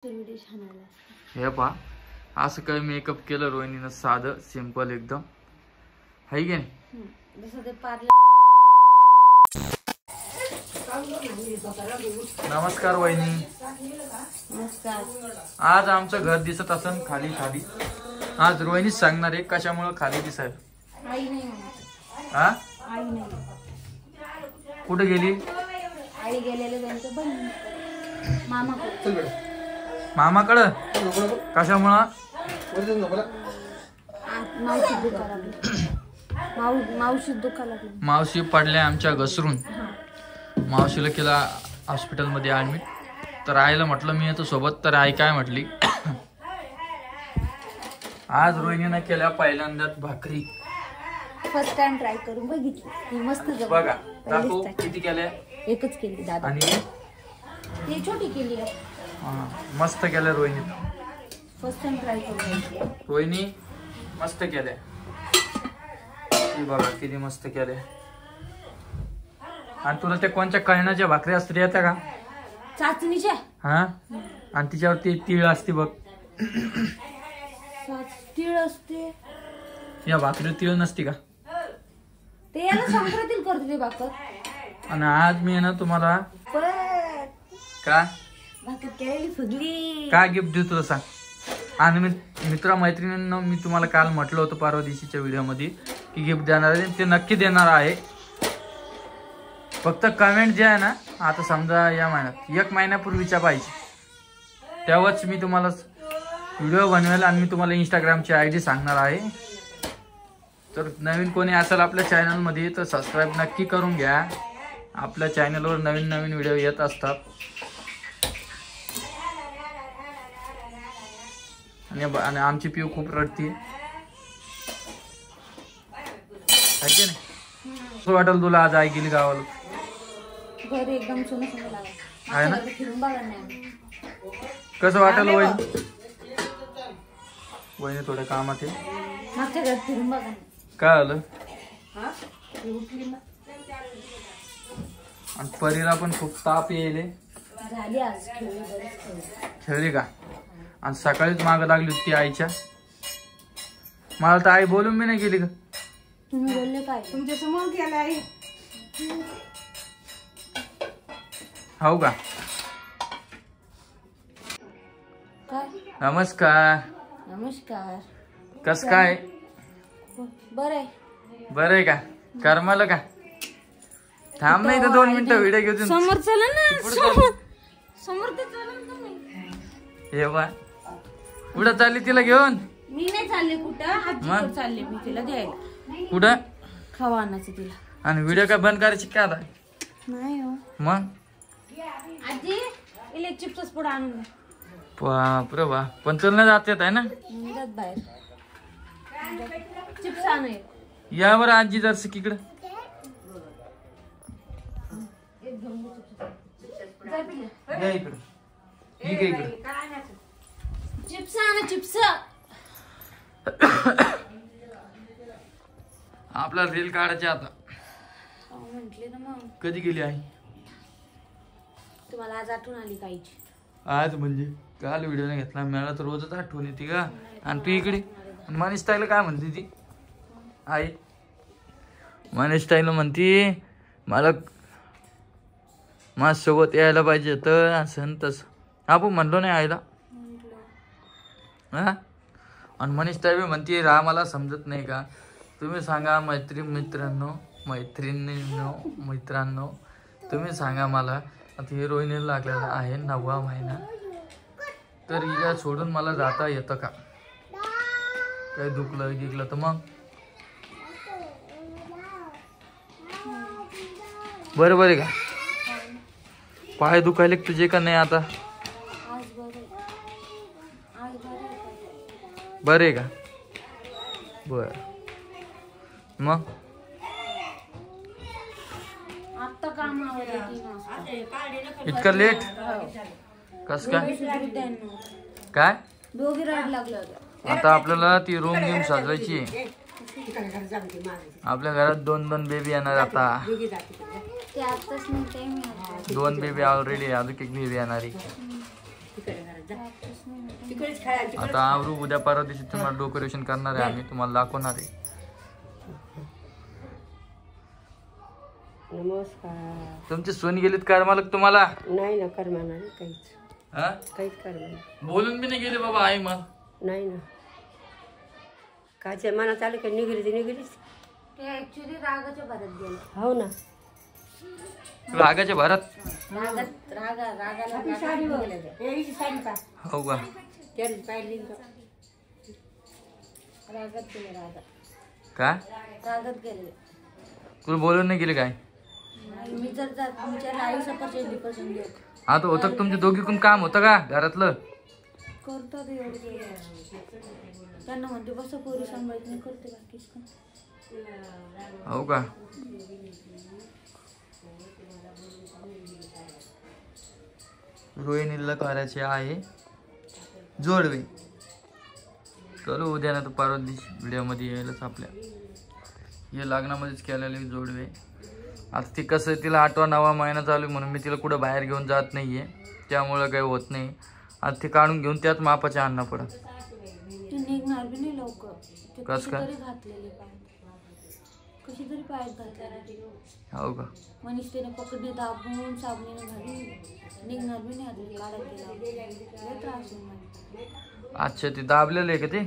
हे पहा असं काही मेकअप केलं रोहिणीनं, साधं सिंपल एकदम आहे की नाही. नमस्कार वहिनी. नमस्कार. आज आमचं घर दिसत असन खाली खाली. आज रोहिणीच सांगणार आहे कशामुळे खाली दिसाय. आई नाही. हा आई नाही. कुठे गेली? आई गेलेले त्यांचं बहीण मामाकडे. मामाकडं कशामुळं? मावशी दुखायला लागली. मावशी पडल्या आमच्या घसरून. मावशीला केला हॉस्पिटलमध्ये ऍडमिट. तर आईला म्हटलं मी येतो सोबत. तर आई काय म्हटली, आज रोहिणीनं केल्या पहिल्यांदाच भाकरी. फर्स्ट टाइम ट्राय करून बघितली. ती मस्त बघा दाखवू किती केल्या. एकच केली दादा. आणि ती छोटी केली. मस्त केल्या रोहिणी. फर्स्ट टाइम ट्राय करून रोहिणी मस्त केल्या. ती बघा किती मस्त केल्या. आणि तुला त्या कोणत्या कळण्याच्या भाकरी असते येत्या का? चाचणीच्या. हा आणि तिच्यावरती तीळ असते बघ. तीळ असते. या भाकरी तीळ नसती का? ते याला संक्रांतीला करते ते भाकर. आणि आज मी ना तुम्हाला का भाकर केलेली फुगली. काय गिफ्ट देऊ तुला सांग. आणि मित्र मैत्रिणींना मी तुम्हाला काल म्हटलं होतं परवा दिवशीच्या व्हिडिओमध्ये की गिफ्ट देणार आहे. ते नक्की देणार आहे. फक्त कमेंट जे आहे ना, आता समजा या महिन्यात 1 महिन्यापूर्वीच्या पाहिजे, तेव्हाच मी तुम्हाला व्हिडिओ बनवेल आणि मी तुम्हाला इंस्टाग्रामची ID सांगणार आहे. तर नवीन कोणी असेल आपल्या चॅनलमध्ये तर सबस्क्राईब नक्की करून घ्या. आपल्या चॅनलवर नवीन नवीन व्हिडिओ येत असतात. आणि आमची पिऊ खूप रडती आहे नाही. कसं वाटेल तुला आज आई गेली गावाला? घरी एकदम सुन आहे ना. फिरून बघा नाही. कसं वाटेल वहिनी? वहिनी थोड्या कामात आहे. मागच्या घरात फिरून बघा. काय आलं? आणि परीला पण खूप ताप येईल. झाली आज खेळली का? आणि सकाळीच माग लागली होती आईच्या. मला तर आई बोलून मी नाही गेली का? तुम्ही बोलले काय? तुमच्या समोर केलं आहे. हो का? काय? नमस्कार. नमस्कार. कस काय? बरं बरं आहे का? करमलं का? थांब नाही तर 2 मिनिटं व्हिडिओ घेऊन. समोर चला ना. समोर ते चला ना तुम्ही. हे बा कुठं चालली तिला घेऊन? मी नाही चालले कुठं. आजीकडे चालले मी तिला द्यायला. कुठं? खावा आणायचं तिला. आणि व्हिडिओ काय बंद करायची का आता? नाही हो. मग आजी इले चिप्स पुढे आणून. बापरे वा. पण चलणं जात येत आहे ना. जात बाहेर चिप्स आणाय. यावर आजी जरस इकडं. या इकडं. इकडं चिप्स आणा. चिप्स आपला रील काढायचे आता. म्हंटले ना मग. कधी गेली आई? तुम्हाला आज आठवण आली काहीची? आज म्हणजे काल व्हिडिओ नाही घेतला. मला तर रोजच आठवण येते का. आणि तू इकडे मनीष ताईला काय म्हणते ती आई? मनीष ताईला म्हणती मला माझ्यासोबत यायला पाहिजे तर असं तसं. आपण म्हणलो नाही आईला. हा. आणि मनीष ताई म्हणते राहा मला समजत नाही का. तुम्ही सांगा मित्रांनो तुम्ही सांगा मला. आता हे रोहिणीला लागलेला आहे 9वा महिना. तर हिला सोडून मला जाता येतं का? काही दुखलं गिकलं तर मग बरोबर आहे का? पाय दुखायले तुझे का नाही आता? बरं आहे का? बर. मग आता काम इतकं लेट कस काय? काय दोघी रड लागले होते. आता आपल्याला ती रूम घेऊन सजवायची. आपल्या घरात 2 बेबी येणार आता. 2 बेबी ऑलरेडी. अजून एक बेबी येणार आहे. तिकडेच खेळा. आता आवरू उद्या परवा दिवशी तुम्हाला डेकोरेशन करणार आहे आम्ही, तुम्हाला दाखवणार आहे. नमस्कार. तुमची सोन गेलीत काय मालक तुम्हाला? नाही ना करमाना नाही काहीच. हा काहीच करमाना. बोलून बी नाही गेले बाबा आई मग. नाही ना काच्या मनात आलं का निघाली ते निघालीच. ते ऍक्च्युली रागाच्या भरात गेलं. हो ना रागाच्या भरात. रागाला आपली साडी बघ. याची साडी पा हो का? त्याची पाहिली रागात गेले. काय रागात गेले. तुला बोलून नाही गेले काय? मी जर तुमच्या आयुष्यापासून डिप्रेशन घेऊ आता होतं तुमच्या दोघीकडून काम होतं का घरातलं? करतात एवढं. त्यांना म्हणते बस पोरी सांभाळत नाही करते बाकीच का. हो का? रोहिणीला करायचे आहे जोडवे. चलो उद्या ना तर परवा दिवशी व्हिडिओमध्ये यायलाच आपल्या हे लग्नामध्येच केलेले जोडवे. आता ती कसं तिला 8वा 9वा महिना चालू आहे म्हणून मी तिला कुठं बाहेर घेऊन जात नाहीये, त्यामुळं काही होत नाही. आता ते काढून घेऊन त्याच मापाचे आणणं पडत. ते निघणार बी नाही लवकर. ते कसं काय? घातलेले पाय कशी तरी पायात घातलेले. हो का? मनीष त्याने पकडले दाबून साबणीने घालून निघणार बी नाही. आधी काढायला गेला त्रास होईल. अच्छा ते दाबलेलं आहे का ते?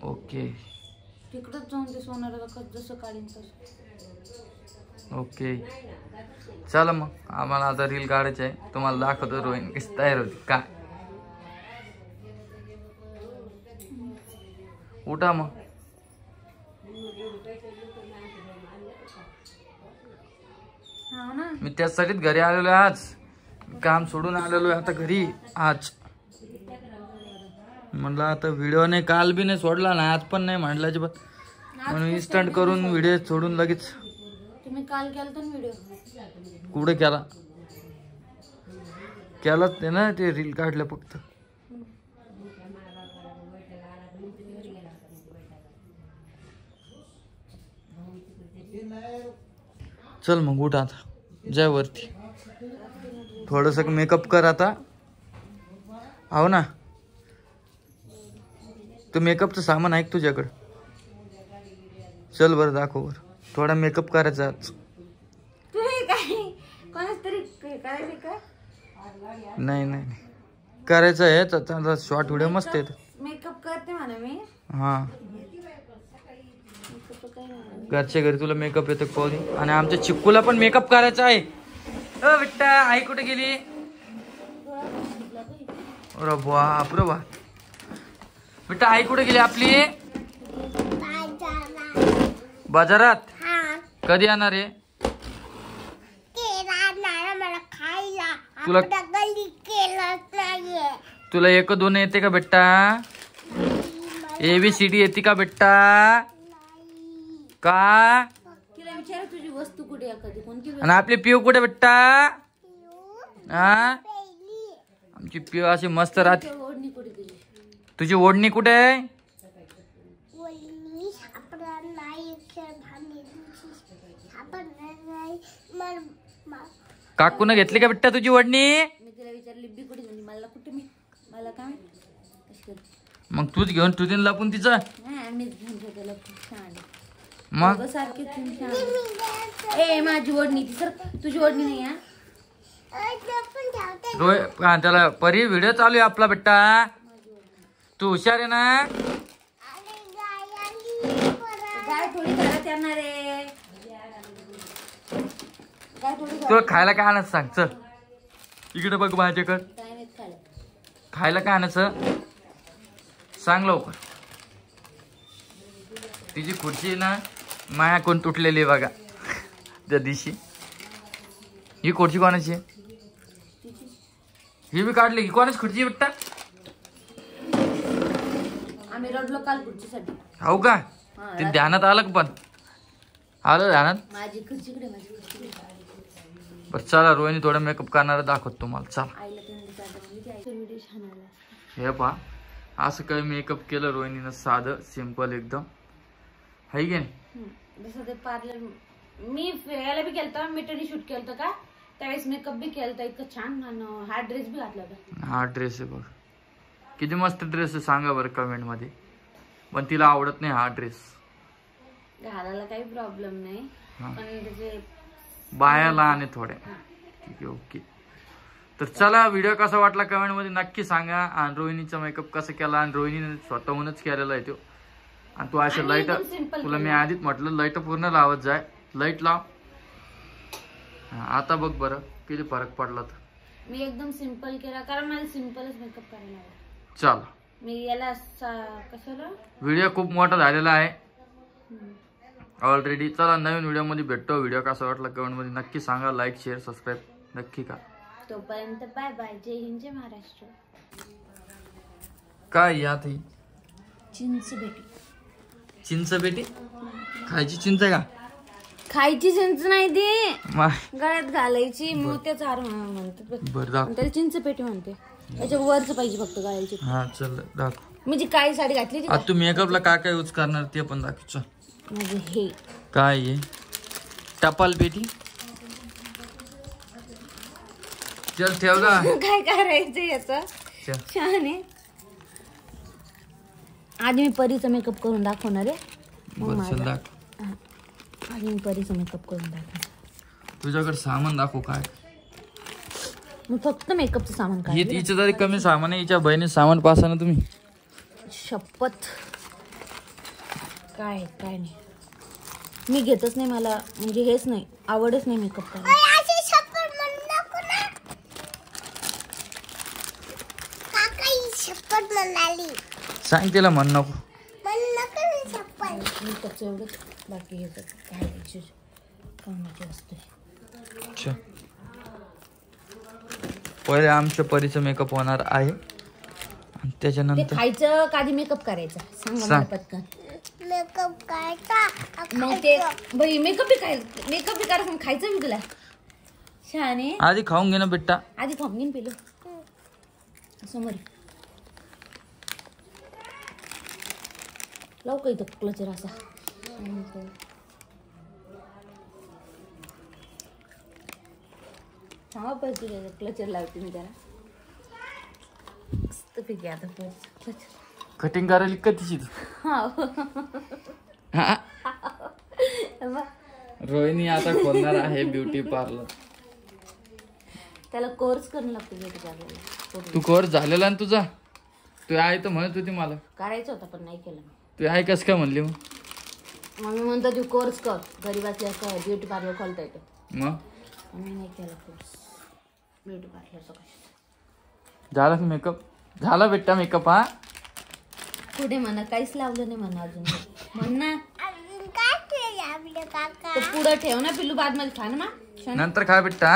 ओके तिकडच जाऊन ते सोनाराला जसं काढीन तसं. ओके चला मग आम्हाला आता रील काढायची आहे, तुम्हाला दाखवतो रोहिणी कशी तयार होती का. उठा मग. हा ना मी त्यासाठीच घरी आलेलो आहे आज. काम सोडून आलेलो आहे आता घरी आज. म्हणलं आता व्हिडिओ नाही काल बी नाही सोडला ना आज पण नाही म्हटलं अजिबात, म्हणून इन्स्टंट करून व्हिडिओ सोडून लगेच. तुम्ही काल केलता ना व्हिडिओ? कुठे केला? केलाच ते ना, ते रील काढलं फक्त. चल मग उठ आता जाय वरती. थोडस मेकअप कर आता. हो ना तू मेकअपचं सामान आहे तुझ्याकडं? चल बरं दाखव बरं. थोडा मेकअप करायचा आज. तुम्ही काय कोणाच तरी करायचं का? नाही नाही करायचं आहे तर शॉर्ट व्हिडिओ मस्त येत. मेकअप करते म्हणा मी. हा घरच्या घरी तुला मेकअप येतो पाहू. आणि आमच्या चिक्कूला पण मेकअप करायचा आहे. अ बिट्टा आई कुठे गेली? अरे बाप रे बाप. बिट्टा आई कुठे गेली आपली? बाजारात. कधी येणार आहे? तुला तुला 1 2 येते का बेटा? ABCD येते का बेटा? का? तिला विचार तुझी वस्तू कुठे आहे, कधी कोणती आणि आपली पिऊ कुठे बेटा? हा आमची पिऊ अशी मस्त राहते. ओढणी कुठे तुझी? तुझी ओढणी कुठे आहे? काकून घेतली का बेटा तुझी ओढणी? मी तिला विचारली बी कुठे झाली, मला कुठे मला काय कशी करते. मग तूच घेऊन तुझी लपून तिचं. मीच घेऊन त्याला छान मग सारखी छान. ए माझी ओढणी ती सर, तुझी ओढणी नाही. हा त्याला परी व्हिडिओ चालू आहे आपला बेटा. तू हुशार आहे ना? काय थोडी घरात येणार आहे? काय थोडी तुला खायला काय आणायचं सांग. चल इकडे बघ माझ्याकडे. काय नाही खायला. खायला काय आणायचं सांग लवकर. तिची खुर्ची ना माया कोण तुटलेली आहे बघा त्या दिवशी. ही खुर्ची कोणाची आहे? ही बी काढली की कोणाची खुर्ची बेटा? आम्ही रडलो काल खुर्चीसाठी. हो का? ते ध्यानात आलं का? पण आलं ध्यानात. माझी खुर्चीकडे माझी खुर्चीकडे. बरं चला रोहिणी थोडा मेकअप करणारा दाखवतो तुम्हाला. चला आईला व्हिडिओ छान आला. हे पहा असं काही मेकअप केलं रोहिणीनं, साधं सिंपल एकदम आहे की नाही. जसं ते पार्लर मी फिरायला बी गेलतो, मिटरी शूट केलं का त्यावेळेस मेकअप बी केला तर इतकं छान आणि हा ड्रेस बी घातला होता. हा ड्रेस आहे बघ, किती मस्त ड्रेस आहे सांगा बरं कमेंट मध्ये. पण तिला आवडत नाही हा ड्रेस. घालायला काही प्रॉब्लेम नाही, हा. पण त्याचे बाया लहान आहे थोड्या. ठीक आहे, ओके. तर चला, व्हिडिओ कसा वाटला कमेंट मध्ये नक्की सांगा. आणि रोहिणीचा मेकअप कसा केला, आणि रोहिणीने स्वतःहूनच केलेला आहे तो. आणि तू अशा आणि लाईट, एकदम simple तुला मी केलं. आधीच म्हटलं लाईट पूर्ण लावत जाय, लाईट लाव. आता बघ बरं किती फरक पडला. तर मी एकदम सिंपल केला, कारण मला सिंपलच मेकअप करायला आवडतो. चला, मी याला कशाला व्हिडिओ खूप मोठा झालेला आहे ऑलरेडी. चला, नवीन व्हिडिओ मध्ये भेटतो. व्हिडिओ कसा वाटला कमेंट मध्ये नक्की सांगा. लाईक शेअर सबस्क्राईब नक्की करा. तोपर्यंत बाय बाय. जय हिंद, जय महाराष्ट्र. काय यात ही चिंच बेटी. चिंच बेटी खायची चिंच आहे का? खायची चिंच नाही ती, माय गळ्यात घालायची मोत्याचा हार म्हणतात बघ. बरं दाखव. त्याला चिंच पेटी म्हणते. त्याच्या वरच पाहिजे फक्त गळ्याची. हा चल दाखव. मी जी काळी साडी घातली ती आता तू मेकअपला काय काय यूज करणार ते पण दाखव. चल, म्हणजे हे काय आहे? टपाल पेटी. चल ठेव ना. काय करायचं याच चल. छान आहे. आधी मी परीचा मेकअप करून दाखवणार आहे. मग बरं चल माझा. दाखव. आधी मी परीचा मेकअप करून दाखवणार. तुझ्याकडे सामान दाखव काय. मी फक्त मेकअपचं सामान हे काढलं. तिच्या जरी कमी सामान आहे, हिच्या बहिणी सामान पासा ना तुम्ही. शपथ काय नाही, मी घेतच नाही. मला म्हणजे हेच नाही, आवडच नाही मेकअप करायला. सांग तिला म्हण नको. मेकअपचं एवढंच बाकी हे घालायची कामाची असते. अच्छा, पहिले आमच्या परीचं मेकअप होणार आहे, आणि ते त्याच्यानंतर खायचं का आधी मेकअप करायचा सांगा मला सांग. पटकन. मग ते बाई मेकअप बी करायचं, मग खायचं मी तुला. छान आहे. आधी खाऊन घे ना बेटा. आधी खाऊन घेईन पिलो समोर. लावू का इथं क्लचर असा. थांबा पैसे क्लचर लावते मी त्याला. मस्त पैकी आता क्लचर. कटिंग करायला का तिची तू? हा? रोहिणी आता खोलणार आहे ब्युटी पार्लर. त्याला कोर्स करणं लागतो ब्युटी पार्लरला. तू कोर्स झालेला ना तुझा? तू आहे तर म्हणत होती मला. करायचं होतं पण नाही केलं मी. तू आहे कस काय म्हणली मग? मग मी म्हणतो तू कोर्स कर, घरी बसल्या ब्युटी पार्लर खोलता येतो. मग मी नाही केला कोर्स ब्युटी पार्लरचा. झाला का मेकअप? झाला बेटा मेकअप? हा, पुढे म्हणा काहीच लावलं नाही म्हणा अजून. म्हण ना पुढं ठेव ना पिल्लू, बाद मध्ये खा ना. नंतर खा बेटा.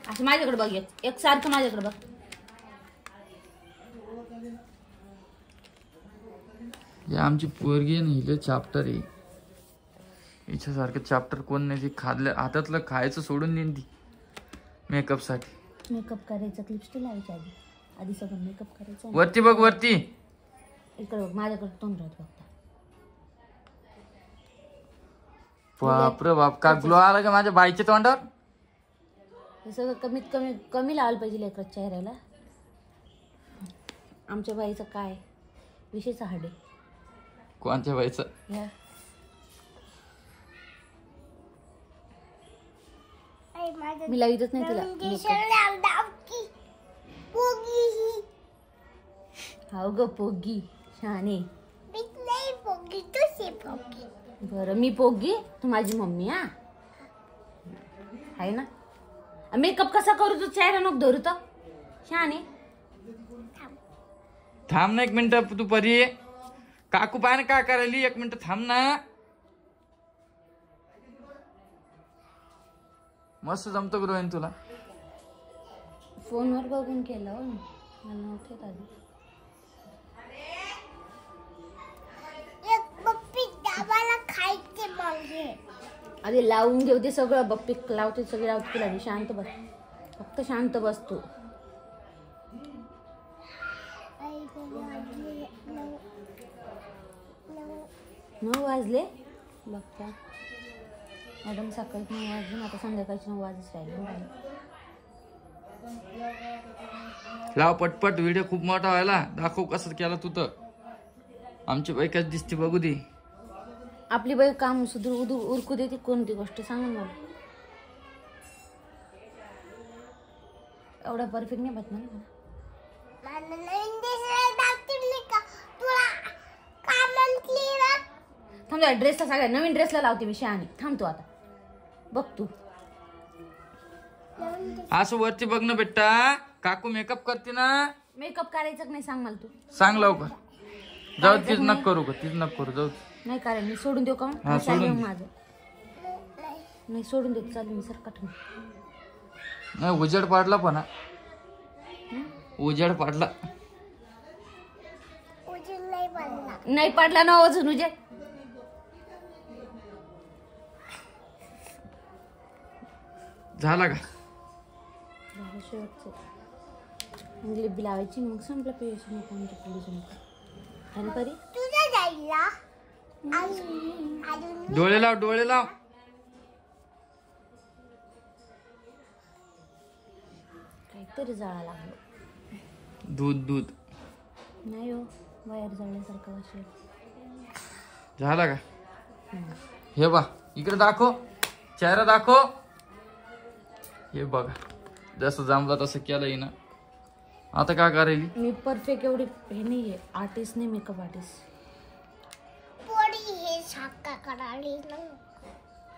असं माझ्याकडे बघ, एक सारखं माझ्याकडे बघ. ही आमची पोरगी आहे, हिले चॅप्टर आहे. हिच्यासारखं चॅप्टर कोण नाही. ती खाल्लं हातातलं खायचं सोडून देईन ती मेकअप साठी. मेकअप करायचं, लिपस्टिक लावायची आधी सगळं मेकअप करायचं. वरती बघ, वरती इकडे बघ, माझ्याकडे तोंड राहत बघता. बाप रे बाप, का ग्लो आला का माझ्या बाईच्या तोंडावर? हे सगळं कमीत कमी लावायला पाहिजे लेकराच्या चेहऱ्याला. आमच्या बाईचं काय विशेष हाडे. कोणत्या बाईचं? या मी लावितच नाही तिला हाव ग पोगी शाने. बरं मी पोगी, तू माझी मम्मी. हा आहे ना. मेकअप कसा करू तू? चेहरा नको धरू तर शाने. थांब ना एक मिनिट. तू परी काकू पाय ना काय करायली. एक मिनिट थांब ना. मस्त जमतो का रोहिणी तुला? फोनवर बघून केलं हो, मला नव्हतं आधी. आधी लावून घेऊ ते सगळं. बप्पी लावते सगळे लावते तुला. शांत बस, फक्त शांत बस तू. नऊ वाजले बघता मॅडम. सकाळी 9 वाजले, आता संध्याकाळची 9 वाजच राहिले. लाव पटपट, व्हिडिओ खूप मोठा व्हायला. दाखव कसं केला तू तर. आमची बाई कशी दिसते बघू दे. आपली बाई काम सुधरू उरकू देते. कोणती गोष्ट सांगा मला. एवढा परफेक्ट नाही बघ मला. थांब, ड्रेसला सगळ्या नवीन ड्रेसला लावते मी शहाणी. थांब तू आता बघ. तू असं वरती बघ ना बेटा. काकू मेकअप करते ना. मेकअप करायचं का नाही सांग मला तू. सांग लवकर. जाऊ तीच नक करू का. तीच नक करू. जाऊ नाही कारण मी सोडून देऊ का मग? हा, सोडून दे. माझं नाही सोडून देत. चालू मी सरकट. नाही उजेड पाडला पण. उजेड पाडला. नाही पडला ना अजून उजेड. झाला का. शेवटचं लिप बी लावायची. मग संपलं पेशन. परी डोळे लाव. डोळे लाव. काहीतरी जाळा लागलो. दूध दूध नाही हो, वायर जळल्यासारखं असेल. झाला का. हे बा इकडे दाखव. चेहरा दाखव. हे बघा जसं जमलं तसं केलं ना. आता काय करायली. मी परफेक्ट एवढी हे नाहीये. आर्टिस्ट नाही, makeup artist.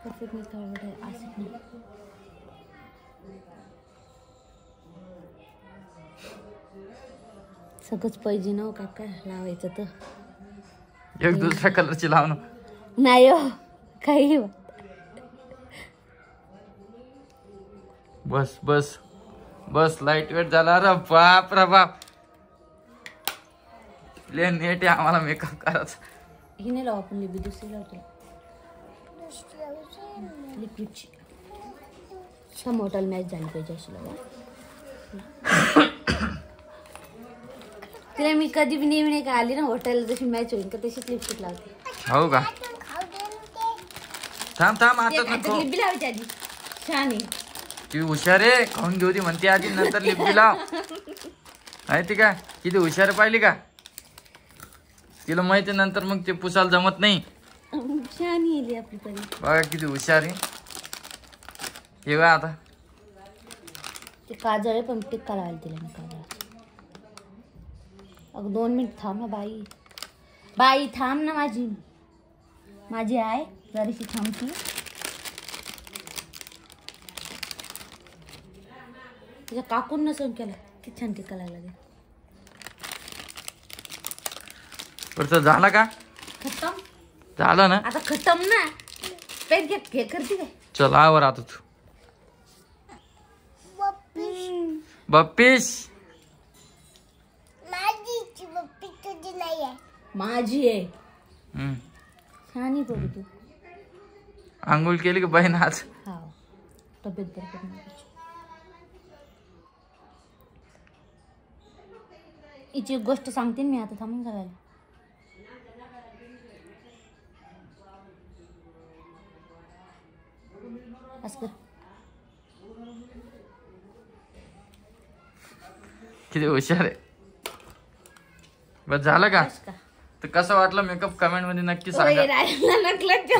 Perfect makeup artist नाही. सगळंच पाहिजे ना काका लावायचं तर. एक दुसऱ्या कलरची लावणं नाही हो काही. बस बस बस. लाईट वेट झाला. अरे बाप रे बाप. ले नेट आहे आम्हाला मेकअप करायचा. ही नाही लाव आपण. लिपी दुसरी लावतो. लिक्विडची समोटाला मॅच झाली पाहिजे अशी लावा. तिला मी कधी बी नेहमी नाही का आली ना हॉटेलला जशी मॅच होईल का तशीच लिपस्टिक लावते. हो का. थांब थांब आता नको. लिपी लावायची आधी. छान आहे. ती हुशार आहे. खाऊन घेऊ ती म्हणते आधी नंतर लिपी लाव. माहिती का किती हुशार पाहिली का. तिला माहिती नंतर मग ते पुसायला जमत नाही. छान येईल आपली परी. बघा किती हुशार आहे. हे बघा आता ते काजळ आहे पण टिक्का लावायला तिला मी काजळ. अगं 2 मिनिट थांब ना बाई. बाई थांब ना. माझी आहे जराशी थांबती. तिच्या काकून नसून केला. किती छान टिक्का लागला. परत झाला का. खतम झालं ना. आता. खतम ना. पेट घे. हे करते काय. चल आवर आता तू. बप्पीस माझी आहे. छान आहे बघ तू. आंघोळ केली का बहीण आज. हा तब्येत बरोबर नाही. हिची एक गोष्ट सांगते मी आता. थांबून सगळ्याला. असं कर. किती हुशार आहे. बस झालं का. बस का. तर कसं वाटलं मेकअप कमेंट मध्ये नक्की सांगा. राहिला नकलच